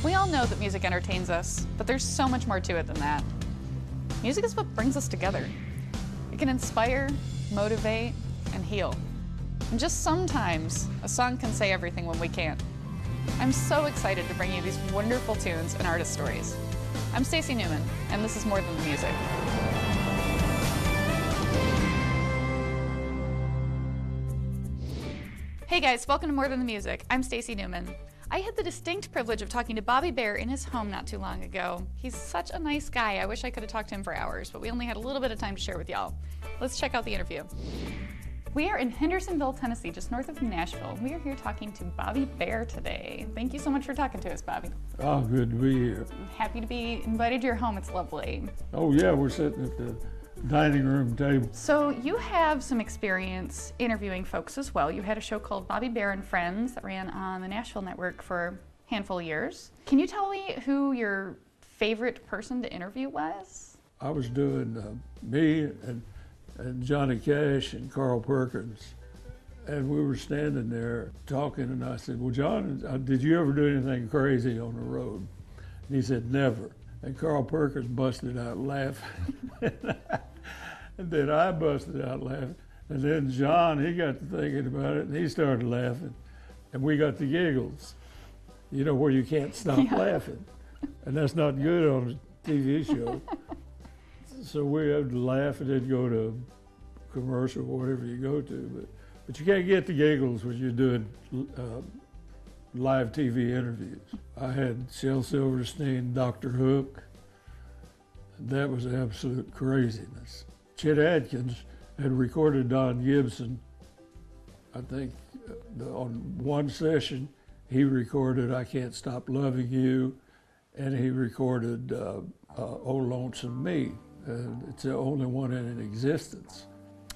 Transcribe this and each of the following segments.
We all know that music entertains us, but there's so much more to it than that. Music is what brings us together. It can inspire, motivate, and heal. And just sometimes, a song can say everything when we can't. I'm so excited to bring you these wonderful tunes and artist stories. I'm Stacy Newman, and this is More Than the Music. Hey guys, welcome to More Than the Music. I'm Stacy Newman. I had the distinct privilege of talking to Bobby Bare in his home not too long ago. He's such a nice guy. I wish I could have talked to him for hours, but we only had a little bit of time to share with y'all. Let's check out the interview. We are in Hendersonville, Tennessee, just north of Nashville. We are here talking to Bobby Bare today. Thank you so much for talking to us, Bobby. Oh, good to be here. I'm happy to be invited to your home. It's lovely. Oh yeah, we're sitting at the dining room table. So you have some experience interviewing folks as well. You had a show called Bobby Bare and Friends that ran on the Nashville network for a handful of years. Can you tell me who your favorite person to interview was? I was doing me and Johnny Cash and Carl Perkins, and we were standing there talking, and I said, well, John, did you ever do anything crazy on the road? And he said, never. And Carl Perkins busted out laughing. And then I busted out laughing. And then John, he got to thinking about it, and he started laughing. And we got the giggles, you know, where you can't stop laughing. And that's not good on a TV show. So we had to laugh and then go to commercial, whatever you go to. But you can't get the giggles when you're doing live TV interviews. I had Shel Silverstein, Dr. Hook. That was absolute craziness. Chet Atkins had recorded Don Gibson. I think on one session, he recorded I Can't Stop Loving You, and he recorded Oh Lonesome Me. It's the only one in existence.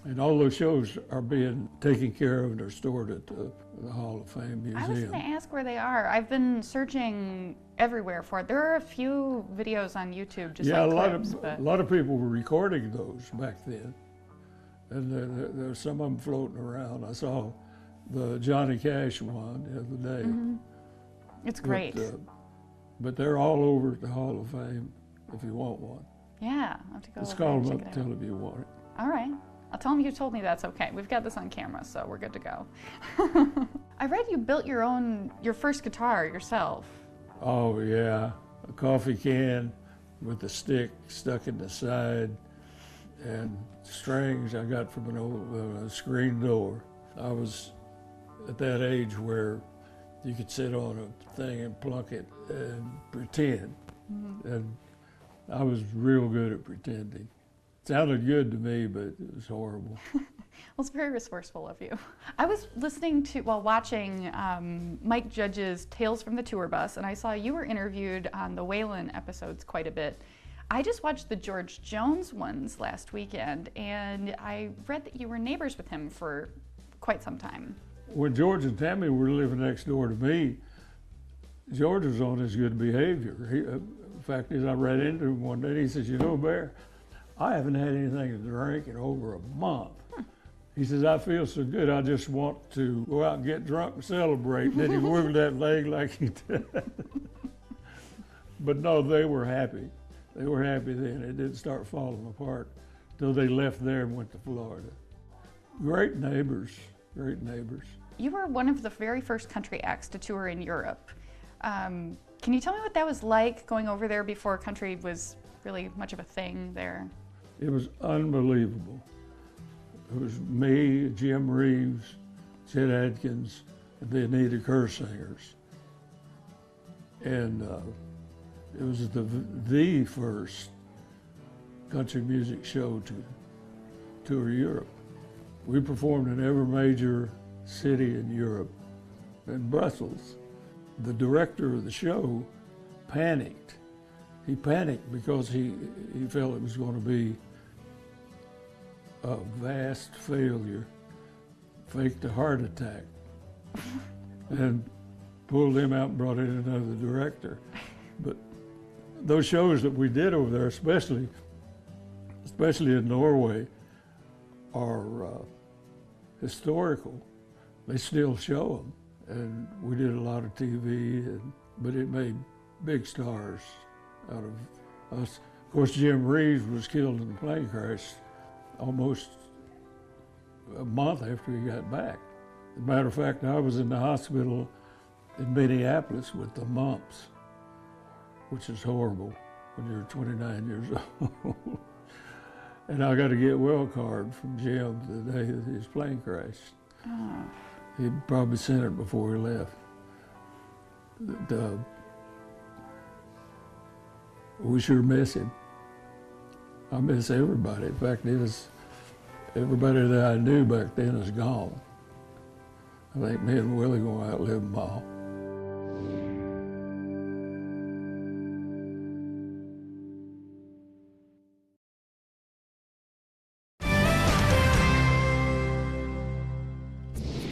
And all those shows are being taken care of and are stored at the Hall of Fame Museum. I was going to ask where they are. I've been searching everywhere for it. There are a few videos on YouTube, just like clips. A lot of people were recording those back then. And there's some of them floating around. I saw the Johnny Cash one the other day. Mm-hmm. It's great. But they're all over at the Hall of Fame if you want one. Yeah, I'll have to go. Let's call them up and tell them you want it. All right. I'll tell them you told me that's okay. We've got this on camera, so we're good to go. I read you built your first guitar yourself. Oh yeah, a coffee can with a stick stuck in the side and strings I got from an old screen door. I was at that age where you could sit on a thing and plunk it and pretend. Mm-hmm. And I was real good at pretending. Sounded good to me, but it was horrible. Well, it's very resourceful of you. I was listening to, while watching Mike Judge's Tales from the Tour Bus, and I saw you were interviewed on the Waylon episodes quite a bit. I just watched the George Jones ones last weekend, and I read that you were neighbors with him for quite some time. When George and Tammy were living next door to me, George was on his good behavior. The fact is, I ran into him one day, and he says, you know, Bear, I haven't had anything to drink in over a month. He says, I feel so good, I just want to go out and get drunk and celebrate. And then he wiggled that leg like he did. But no, they were happy. They were happy then. It didn't start falling apart until they left there and went to Florida. Great neighbors, great neighbors. You were one of the very first country acts to tour in Europe. Can you tell me what that was like, going over there before country was really much of a thing there? It was unbelievable. It was me, Jim Reeves, Chet Atkins, and the Anita Kerr singers. And it was the first country music show to tour Europe. We performed in every major city in Europe and Brussels. The director of the show panicked. He panicked because he felt it was going to be a vast failure, faked a heart attack, and pulled him out and brought in another director. But those shows that we did over there, especially in Norway, are historical. They still show them, and we did a lot of TV, but it made big stars out of us. Of course, Jim Reeves was killed in a plane crash almost a month after he got back. As a matter of fact, I was in the hospital in Minneapolis with the mumps, which is horrible when you're 29 years old. And I got a get well card from Jim the day that his plane crashed. Oh. He probably sent it before he left. We sure miss him. I miss everybody. In fact, everybody that I knew back then is gone. I think me and Willie gonna outlive them all.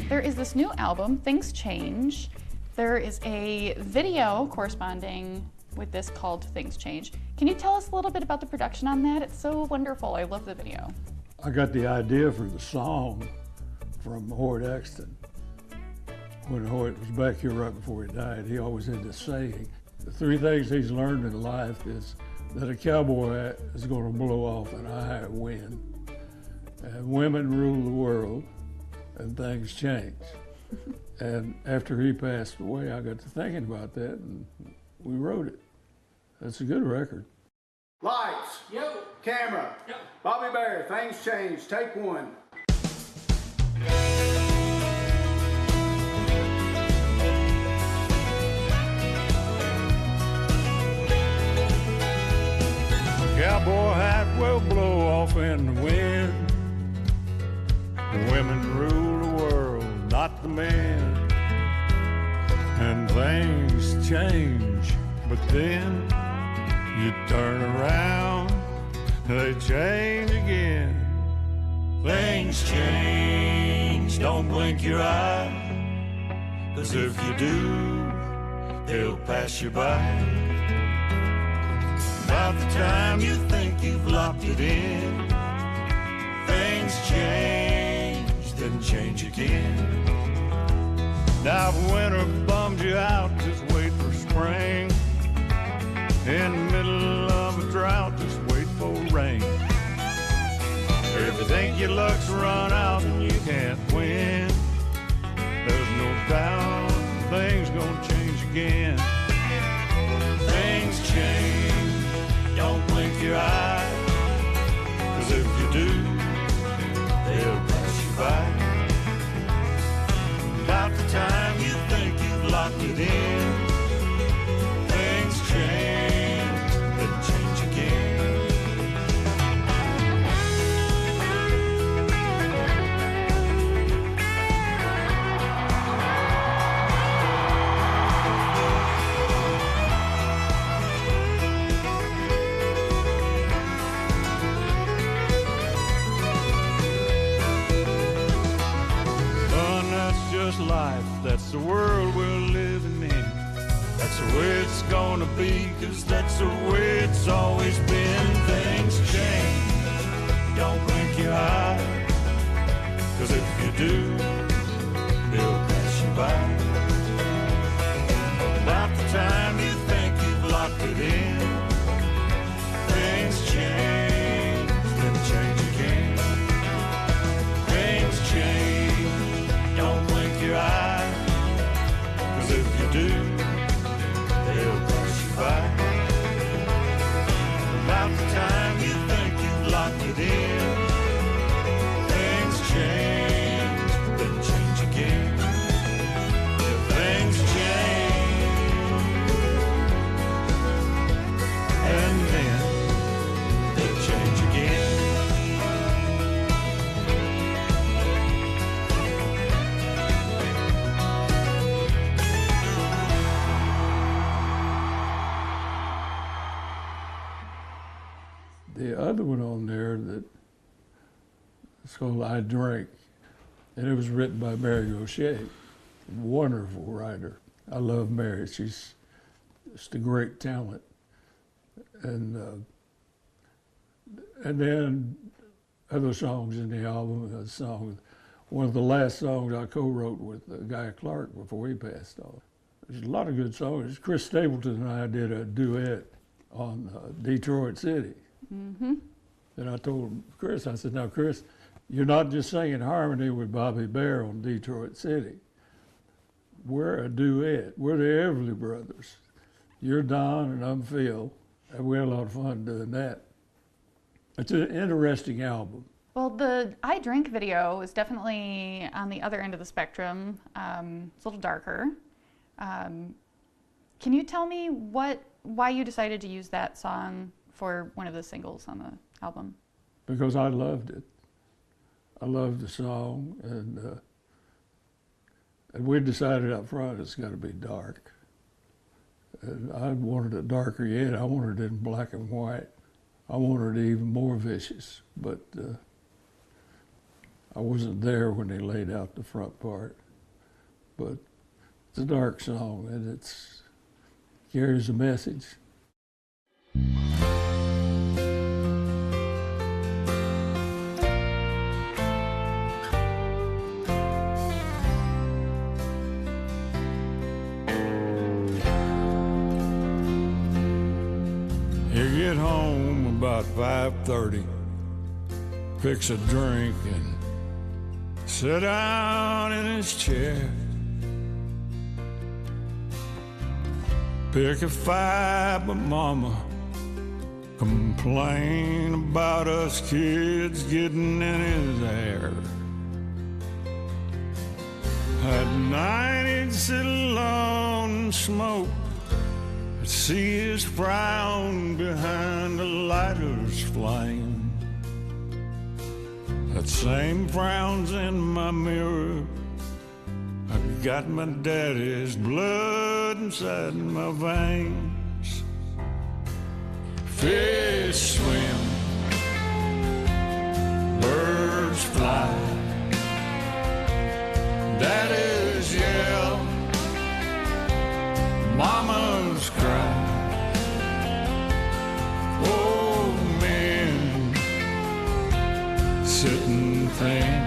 There is this new album, Things Change. There is a video corresponding with this called Things Change. Can you tell us a little bit about the production on that? It's so wonderful. I love the video. I got the idea for the song from Hoyt Axton. When Hoyt was back here right before he died, he always had this saying. The three things he's learned in life is that a cowboy hat is going to blow off in a high wind, and women rule the world, and things change. And after he passed away, I got to thinking about that, and we wrote it. That's a good record. Lights. Yo. Camera. Yo. Bobby Bear, Things Change. Take one. Cowboy hat will blow off in the wind. Women rule the world, not the men. And things change, but then you turn around, they change again. Things change, don't blink your eye, 'cause if you do, they'll pass you by. About the time you think you've locked it in, things change, then change again. Now if winter bums you out, just wait for spring. In the middle of a drought, just wait for rain. If you think your luck's run out and you can't win, there's no doubt things gonna change again. Things change, don't blink your eye, 'cause if you do, they'll pass you by. About the time you think you've locked it in, things change, then change again. Just life, that's the world we're living in. That's the way it's gonna be, 'cause that's the way it's always been. Things change, don't blink your eye, 'cause if you do, they'll pass you by. About the time you think you've locked it in, things change, then change again. Things change, don't blink your eye, 'cause if you do, they'll pass you by. About the time you think you've locked it in, things change, then change again. If things change, and then they change again. The other one on there that it's called I Drink, and it was written by Mary O'Shea, wonderful writer. I love Mary. She's just a great talent. And then other songs in the album, one of the last songs I co-wrote with Guy Clark before he passed on. There's a lot of good songs. Chris Stapleton and I did a duet on Detroit City. Mm-hmm. And I told Chris, I said, now Chris, you're not just singing harmony with Bobby Bare on Detroit City. We're a duet. We're the Everly Brothers. You're Don and I'm Phil. And we had a lot of fun doing that. It's an interesting album. Well, the I Drink video is definitely on the other end of the spectrum. It's a little darker. Can you tell me why you decided to use that song for one of the singles on the album? Because I loved it. I loved the song, and we decided up front it's got to be dark. And I wanted it darker yet. I wanted it in black and white. I wanted it even more vicious, but I wasn't there when they laid out the front part. But it's a dark song, and it carries a message. You get home about 5:30, fix a drink and sit down in his chair. Pick a fight, but mama complain about us kids getting in his hair. At night he'd sit alone and smoke. I'd see his frown behind the lighter's flame. That same frown's in my mirror. I got my daddy's blood inside my veins. Fish swim, birds fly, daddies yell, mamas cry. Old men sit and think.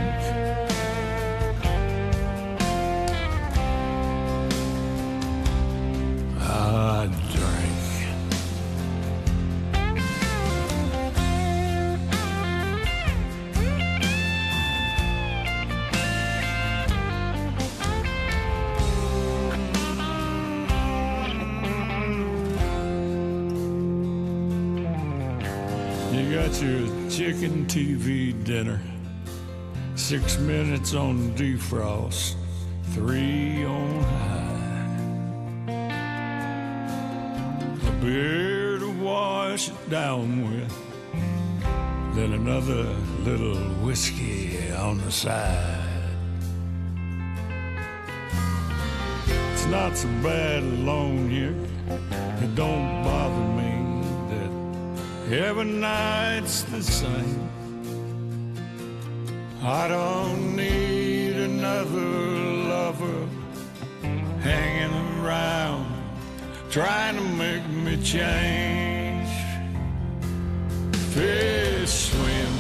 I drink. You got your chicken TV dinner, 6 minutes on defrost, 3 on high. A beer to wash it down with, then another little whiskey on the side. It's not so bad alone here, it don't bother me that every night's the same. I don't need another lover hanging around trying to make me change. Fish swim,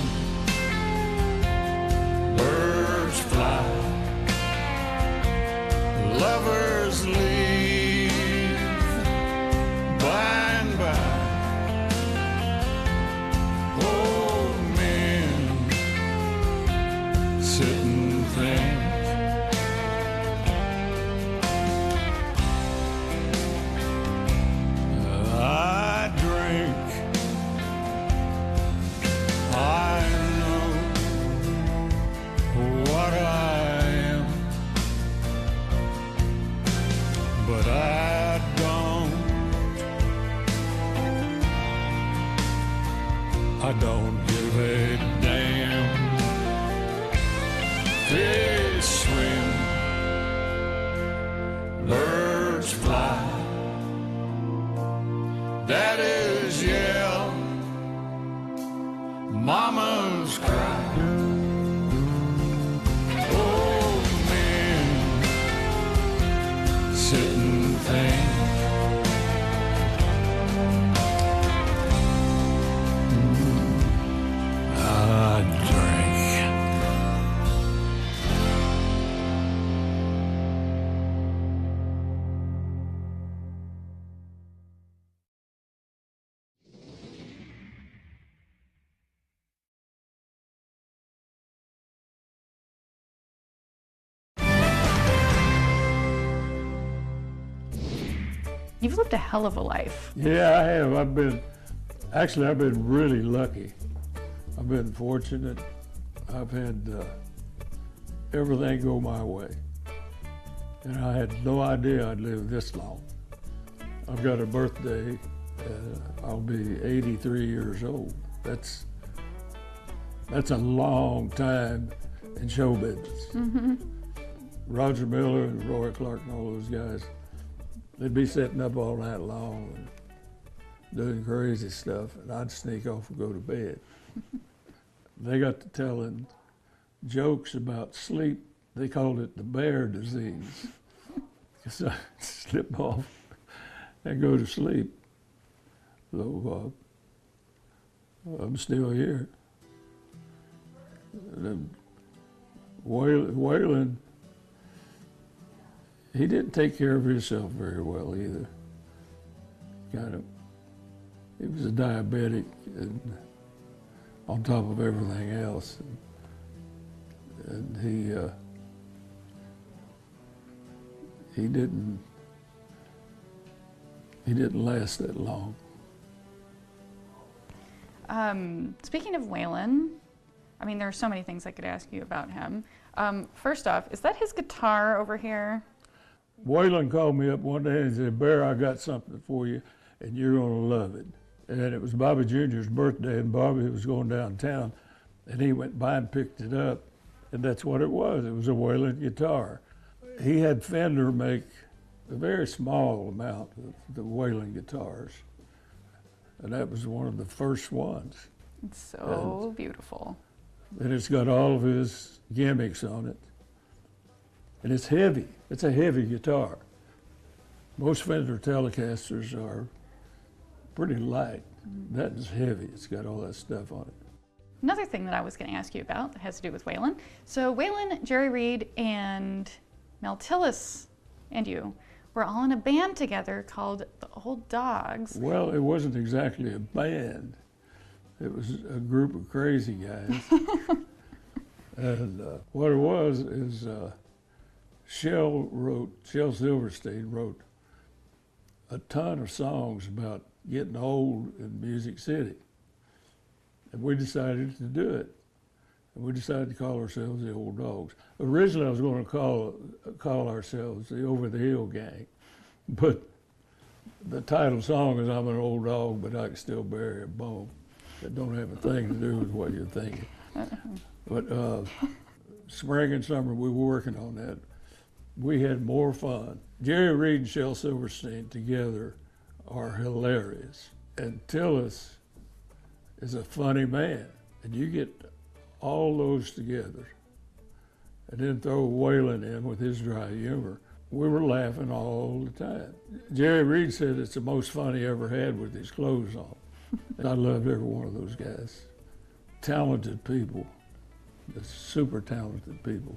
birds fly, lovers leave by and by. Old men sit and think. I drink. I know what I am, but I don't. I don't give a damn. Fish swim, birds fly, daddies yell, mamas cry. Old men sit and think. I drink. You've lived a hell of a life. Yeah, I have. I've been really lucky. I've been fortunate. I've had everything go my way. And I had no idea I'd live this long. I've got a birthday. I'll be 83 years old. That's a long time in show business. Mm-hmm. Roger Miller and Roy Clark and all those guys, they'd be sitting up all night long and doing crazy stuff, and I'd sneak off and go to bed. They got to telling jokes about sleep. They called it the bear disease. So I'd slip off and go to sleep. So I'm still here. And Waylon, he didn't take care of himself very well either. He was a diabetic and on top of everything else. And he didn't last that long. Speaking of Waylon, I mean, there are so many things I could ask you about him. First off, is that his guitar over here? Waylon called me up one day and said, "Bear, I got something for you, and you're gonna love it." And it was Bobby Jr.'s birthday, and Bobby was going downtown, and he went by and picked it up, and that's what it was. It was a Waylon guitar. He had Fender make a very small amount of the Waylon guitars, and that was one of the first ones. It's so beautiful. And it's got all of his gimmicks on it. And it's heavy. It's a heavy guitar. Most Fender Telecasters are pretty light. That is heavy. It's got all that stuff on it. Another thing that I was going to ask you about that has to do with Waylon. So Waylon, Jerry Reed, and Mel Tillis and you were all in a band together called the Old Dogs. Well, it wasn't exactly a band. It was a group of crazy guys. And what it was is Shel Silverstein wrote a ton of songs about getting old in Music City. And we decided to do it. And we decided to call ourselves the Old Dogs. Originally, I was going to call ourselves the Over the Hill Gang. But the title song is I'm an old dog, but I can still bury a bone. That don't have a thing to do with what you're thinking. But spring and summer, we were working on that. We had more fun. Jerry Reed and Shel Silverstein together are hilarious. And Tillis is a funny man. And you get all those together and then throw Waylon in with his dry humor. We were laughing all the time. Jerry Reed said it's the most fun he ever had with his clothes on. And I loved every one of those guys. Talented people, super talented people.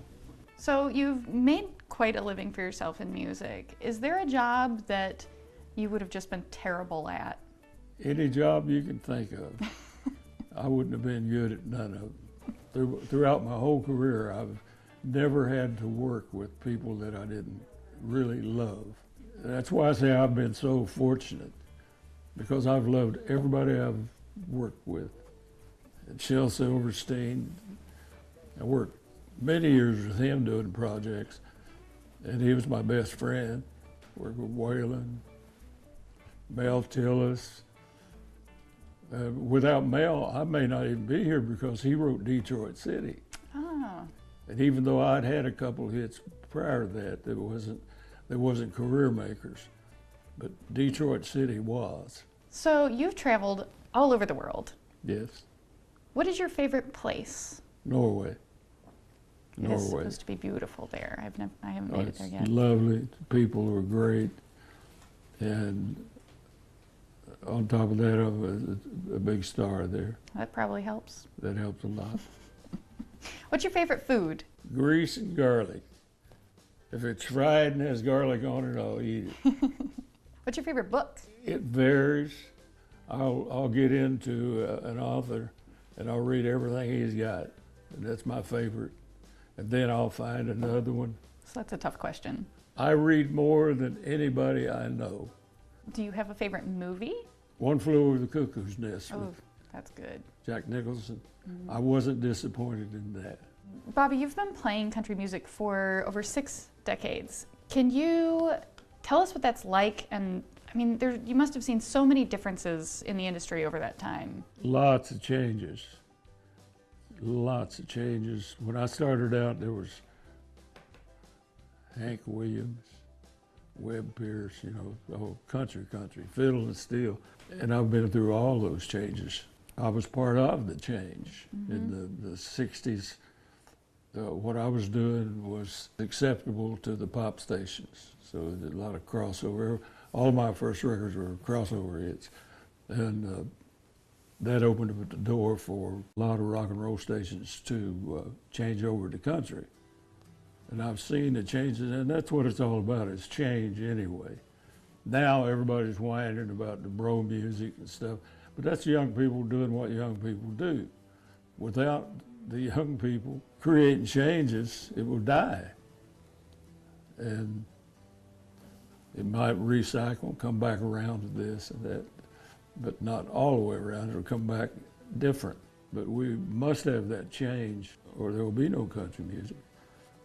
So you've made quite a living for yourself in music. Is there a job that you would have just been terrible at? Any job you can think of. I wouldn't have been good at none of them. Throughout my whole career, I've never had to work with people that I didn't really love. That's why I say I've been so fortunate, because I've loved everybody I've worked with. And Shel Silverstein, I worked many years with him doing projects, and he was my best friend. Worked with Waylon, Mel Tillis. Without Mel, I may not even be here because he wrote Detroit City. Oh. And even though I'd had a couple of hits prior to that, they wasn't career makers, but Detroit City was. So you've traveled all over the world. Yes. What is your favorite place? Norway. It's supposed to be beautiful there. I haven't made it there yet. It's lovely. The people were great. And on top of that, I'm a big star there. That probably helps. That helps a lot. What's your favorite food? Grease and garlic. If it's fried and has garlic on it, I'll eat it. What's your favorite book? It varies. I'll get into an author and I'll read everything he's got. And that's my favorite. And then I'll find another one. So that's a tough question. I read more than anybody I know. Do you have a favorite movie? One Flew Over the Cuckoo's Nest Oh, with that's good. Jack Nicholson. I wasn't disappointed in that. Bobby, you've been playing country music for over 6 decades. Can you tell us what that's like? And I mean, you must have seen so many differences in the industry over that time. Lots of changes. Lots of changes. When I started out, there was Hank Williams, Webb Pierce, you know, the whole country, fiddle and steel. And I've been through all those changes. I was part of the change in the 60s. What I was doing was acceptable to the pop stations. So a lot of crossover. All of my first records were crossover hits. And that opened up the door for a lot of rock and roll stations to change over to country. And I've seen the changes, and that's what it's all about, is change anyway. Now everybody's whining about the bro music and stuff, but that's young people doing what young people do. Without the young people creating changes, it will die. And it might recycle, come back around to this and that, but not all the way around. It'll come back different. But we must have that change, or there will be no country music.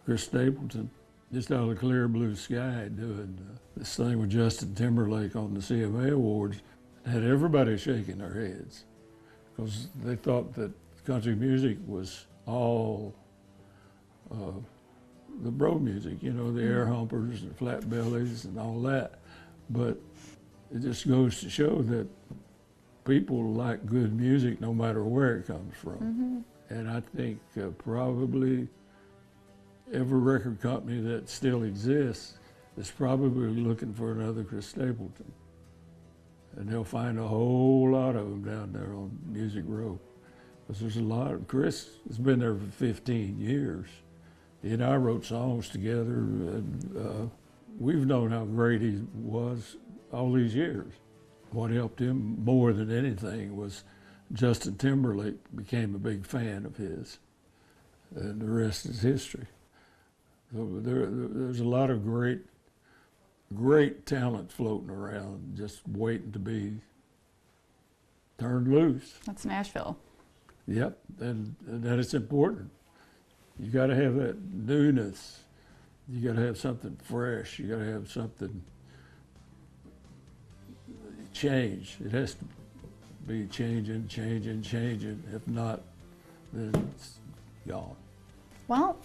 Chris Stapleton, just out of the clear blue sky, doing this thing with Justin Timberlake on the CMA Awards, had everybody shaking their heads, because they thought that country music was all the bro music, you know, the air humpers and flat bellies and all that. But it just goes to show that people like good music no matter where it comes from. And I think probably every record company that still exists is probably looking for another Chris Stapleton. And they'll find a whole lot of them down there on Music Row. Because there's a lot of, Chris has been there for 15 years. He and I wrote songs together, and we've known how great he was all these years. What helped him more than anything was Justin Timberlake became a big fan of his, and the rest is history. So there's a lot of great talent floating around, just waiting to be turned loose. That's Nashville. Yep, and that it's important. You got to have that newness. You got to have something fresh. You got to have something change. It has to be changing. If not, then it's gone. Well,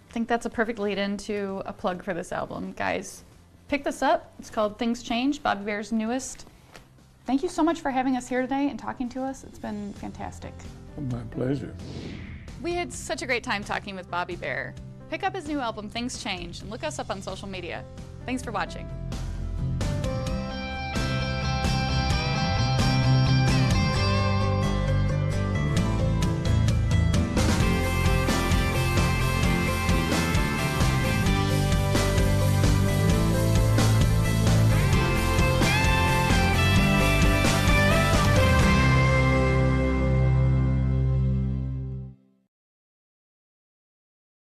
I think that's a perfect lead into a plug for this album. Guys, pick this up. It's called Things Change, Bobby Bare's newest. Thank you so much for having us here today and talking to us. It's been fantastic. My pleasure. We had such a great time talking with Bobby Bare. Pick up his new album, Things Change, and look us up on social media. Thanks for watching.